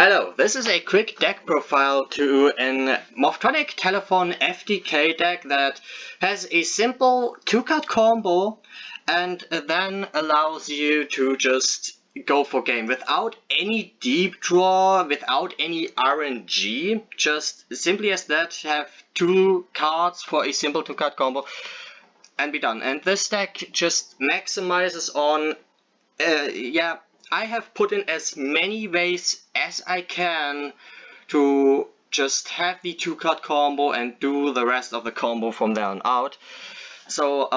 Hello, this is a quick deck profile to an Morphtronic Telefon FTK deck that has a simple 2-card combo and then allows you to just go for game without any deep draw, without any RNG, just simply as that, have 2 cards for a simple 2-card combo and be done. And this deck just maximizes on, I have put in as many ways as I can to just have the 2-card combo and do the rest of the combo from there on out. So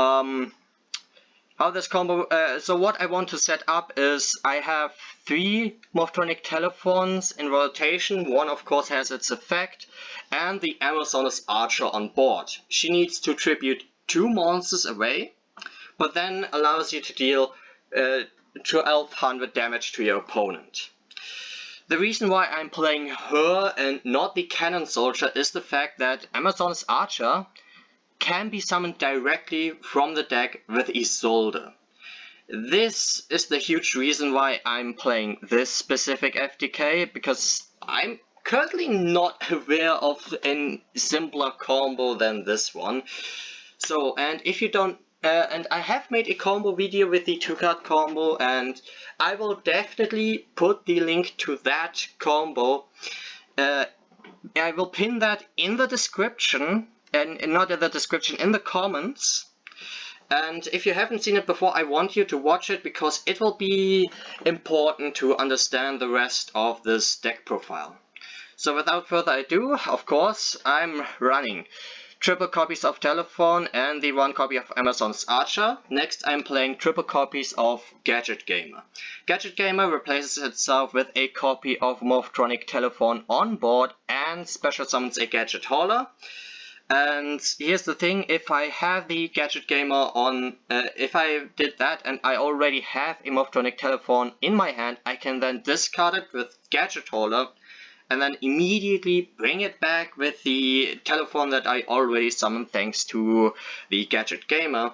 how this combo, so what I want to set up is I have 3 Morphtronic Telefons in rotation. One of course has its effect, and the Amazoness Archer on board. She needs to tribute 2 monsters away, but then allows you to deal 1200 damage to your opponent. The reason why I'm playing her and not the Cannon Soldier is the fact that Amazon's Archer can be summoned directly from the deck with Isolde. This is the huge reason why I'm playing this specific FTK, because I'm currently not aware of a simpler combo than this one. So, and if you don't and I have made a combo video with the 2-card combo, and I will definitely put the link to that combo. I will pin that in the description, and not in the description, in the comments. And if you haven't seen it before, I want you to watch it because it will be important to understand the rest of this deck profile. So without further ado, of course, I'm running triple copies of Telefon and the 1 copy of Amazon's Archer. Next I'm playing triple copies of Gadget Gamer. Gadget Gamer replaces itself with a copy of Morphtronic Telefon on board and special summons a Gadget Hauler. And here's the thing, if I have the Gadget Gamer on, if I did that and I already have a Morphtronic Telefon in my hand, I can then discard it with Gadget Hauler and then immediately bring it back with the Telefon that I already summoned thanks to the Gadget Gamer.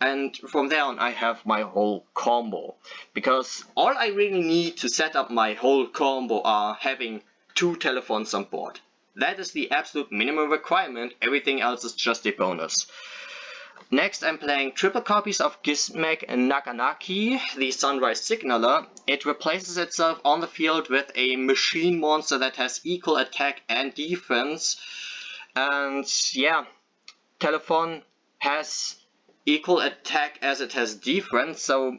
And from there on I have my whole combo. Because all I really need to set up my whole combo are having 2 Telefons on board. That is the absolute minimum requirement, everything else is just a bonus. Next I'm playing triple copies of Gizmek and Naganaki, the Sunrise Signaler. It replaces itself on the field with a machine monster that has equal attack and defense. And yeah, Telefon has equal attack as it has defense, so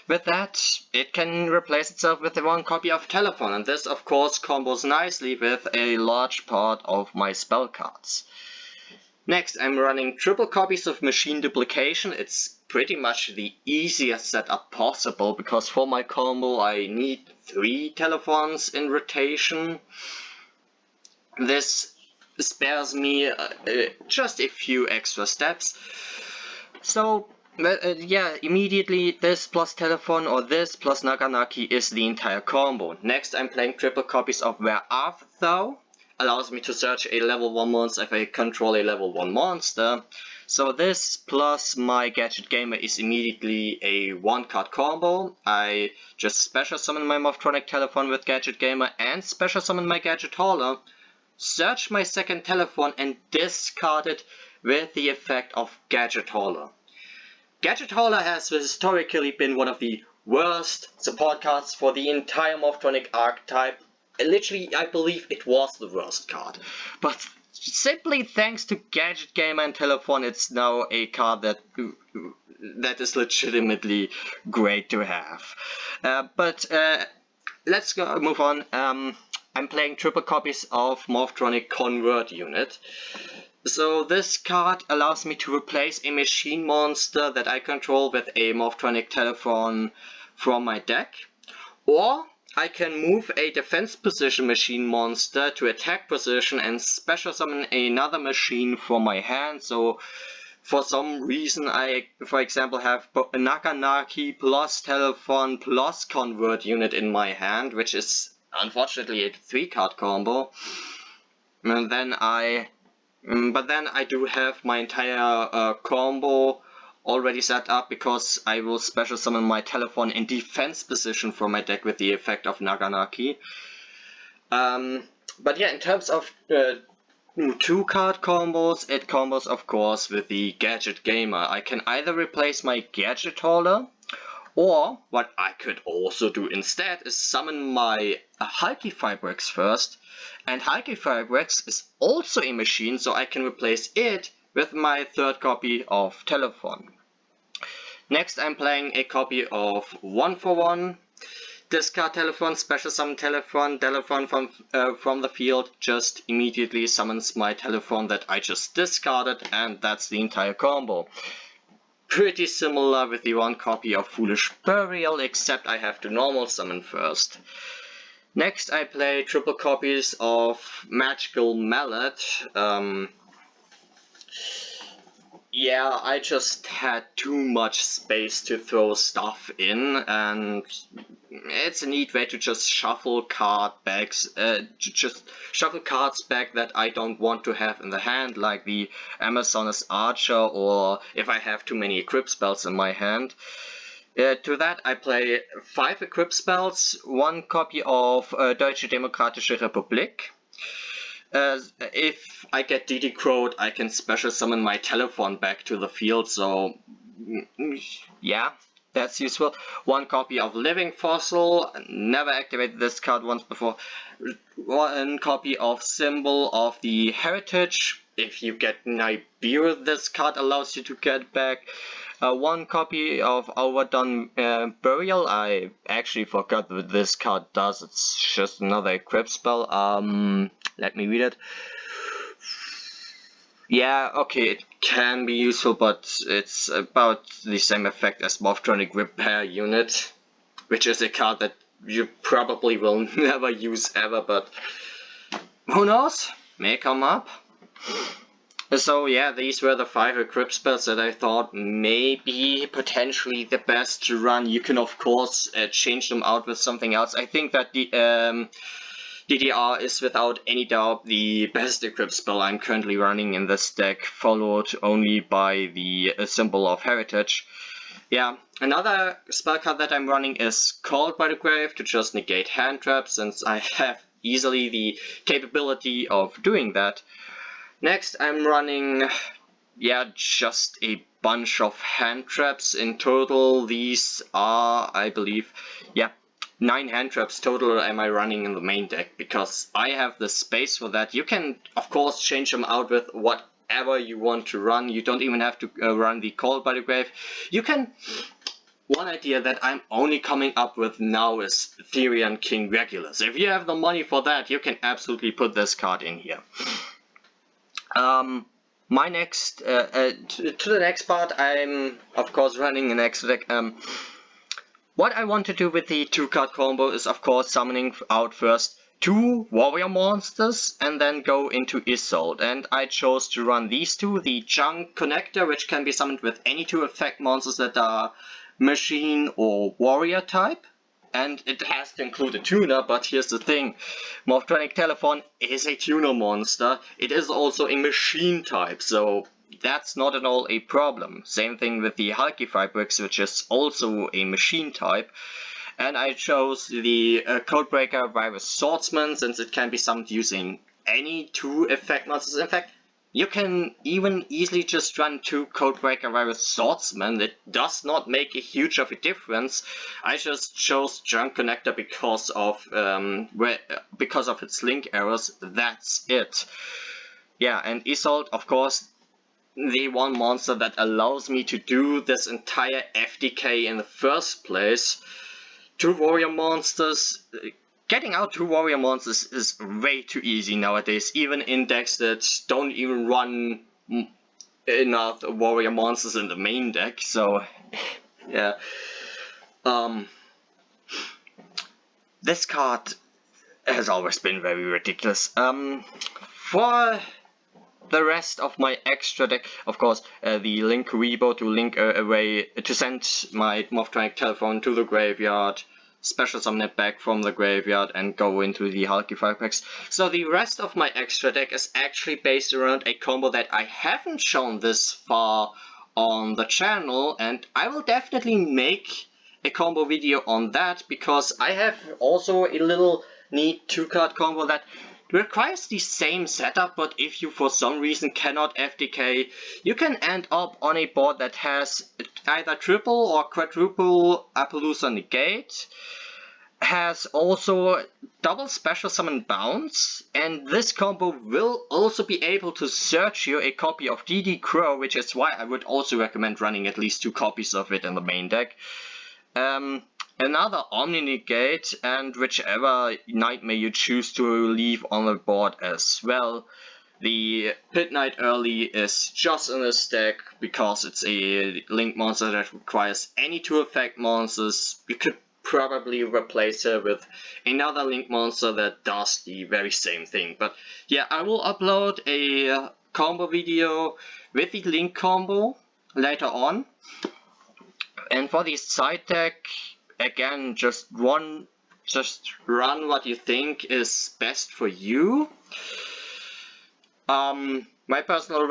with that it can replace itself with the 1 copy of Telefon, and this of course combos nicely with a large part of my spell cards. Next I'm running triple copies of Machine Duplication. It's pretty much the easiest setup possible because for my combo I need 3 Telefons in rotation. This spares me just a few extra steps. So yeah, immediately this plus Telefon or this plus Naganaki is the entire combo. Next I'm playing triple copies of Where Art Thou. Allows me to search a level 1 monster if I control a level 1 monster. So this plus my Gadget Gamer is immediately a 1-card combo. I just special summon my Morphtronic Telefon with Gadget Gamer and special summon my Gadget Hauler, search my second Telefon and discard it with the effect of Gadget Hauler. Gadget Hauler has historically been one of the worst support cards for the entire Morphtronic archetype. Literally, I believe it was the worst card. But simply thanks to Gadget Gamer and Telefon, it's now a card that is legitimately great to have. Let's move on. I'm playing triple copies of Morphtronic Convert Unit. So this card allows me to replace a machine monster that I control with a Morphtronic Telefon from my deck. Or I can move a defense position machine monster to attack position and special summon another machine from my hand. So for some reason I, for example, have Naganaki plus Telefon plus Convert Unit in my hand, which is unfortunately a 3-card combo. And then but then I do have my entire combo already set up because I will special summon my Telefon in defense position for my deck with the effect of Naganaki. But yeah, in terms of 2-card combos, it combos of course with the Gadget Gamer. I can either replace my Gadget Holder, or what I could also do instead is summon my Hulky Fireworks first, and Hulky Fireworks is also a machine, so I can replace it with my third copy of Telefon. Next I'm playing a copy of 1-for-1. Discard Telefon, special summon Telefon from the field, just immediately summons my Telefon that I just discarded, and that's the entire combo. Pretty similar with the one copy of Foolish Burial, except I have to normal summon first. Next I play triple copies of Magical Mallet. Yeah, I just had too much space to throw stuff in, and it's a neat way to just shuffle card backs, just shuffle cards back that I don't want to have in the hand, like the Amazoness Archer, or if I have too many equip spells in my hand. To that I play 5 equip spells, 1 copy of Deutsche Demokratische Republik. If I get DD Crowed, I can special summon my Telefon back to the field, so yeah, that's useful. 1 copy of Living Fossil, never activated this card once before. 1 copy of Symbol of the Heritage. If you get Nibiru, this card allows you to get back. 1 copy of Overdone Burial. I actually forgot what this card does. It's just another equip spell. Let me read it. Yeah, okay, it can be useful, but it's about the same effect as Morphtronic Repair Unit, which is a card that you probably will never use ever, but who knows? May come up. So yeah, these were the 5 equip spells that I thought may be potentially the best to run. You can of course change them out with something else. I think that the DDR is without any doubt the best equip spell I'm currently running in this deck, followed only by the Symbol of Heritage. Yeah, another spell card that I'm running is Called by the Grave to just negate hand traps, since I have easily the capability of doing that. Next I'm running, yeah, just a bunch of hand traps. In total these are, I believe, yeah, 9 hand traps total am I running in the main deck, because I have the space for that. You can of course change them out with whatever you want to run. You don't even have to run the Call by the Grave. You can... One idea that I'm only coming up with now is Therian King Regulus. If you have the money for that, you can absolutely put this card in here. My next, to the next part, I'm of course running an extra deck. What I want to do with the 2-card combo is of course summoning out first 2 warrior monsters and then go into Isolde. And I chose to run these 2, the Junk Connector, which can be summoned with any 2 effect monsters that are machine or warrior type. And it has to include a tuner, but here's the thing. Morphtronic Telefon is a tuner monster. It is also a machine type, so that's not at all a problem. Same thing with the Hulky Fireworks, which is also a machine type. And I chose the Codebreaker Virus Swordsman, since it can be summoned using any 2 effect monsters. In fact, you can even easily just run 2 Codebreaker Virus Swordsman. It does not make a huge of a difference. I just chose Junk Connector because of its link errors. That's it. Yeah, and Isolde, of course, the one monster that allows me to do this entire FTK in the first place. 2 warrior monsters. Getting out 2 warrior monsters is way too easy nowadays, even in decks that don't even run enough warrior monsters in the main deck, so yeah. This card has always been very ridiculous. For the rest of my extra deck, of course, the Link Rebo to link away, to send my Morphtronic Telefon to the graveyard, special summon it back from the graveyard and go into the Hulky Fireworks. So the rest of my extra deck is actually based around a combo that I haven't shown this far on the channel, and I will definitely make a combo video on that, because I have also a little neat 2-card combo that requires the same setup, but if you for some reason cannot FTK, you can end up on a board that has either triple or quadruple Appaloosa Negate, has also double special summon bounce, and this combo will also be able to search you a copy of DD Crow, which is why I would also recommend running at least 2 copies of it in the main deck. Another Omni Negate, and whichever Nightmare you choose to leave on the board as well. The Pit Knight early is just in this deck because it's a link monster that requires any 2 effect monsters. You could probably replace her with another link monster that does the very same thing. But yeah, I will upload a combo video with the link combo later on. And for the side deck, again, just run what you think is best for you. My personal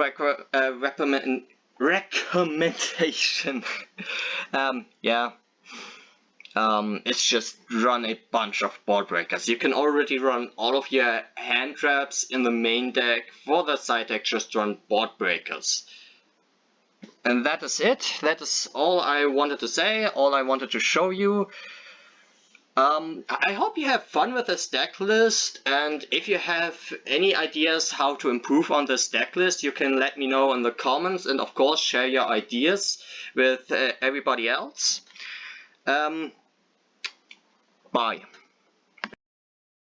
recommendation it's just run a bunch of board breakers. You can already run all of your hand traps in the main deck. For the side deck, just run board breakers. And that is it. That is all I wanted to say, all I wanted to show you. I hope you have fun with this deck list, and if you have any ideas how to improve on this deck list, you can let me know in the comments, and of course share your ideas with everybody else. Bye.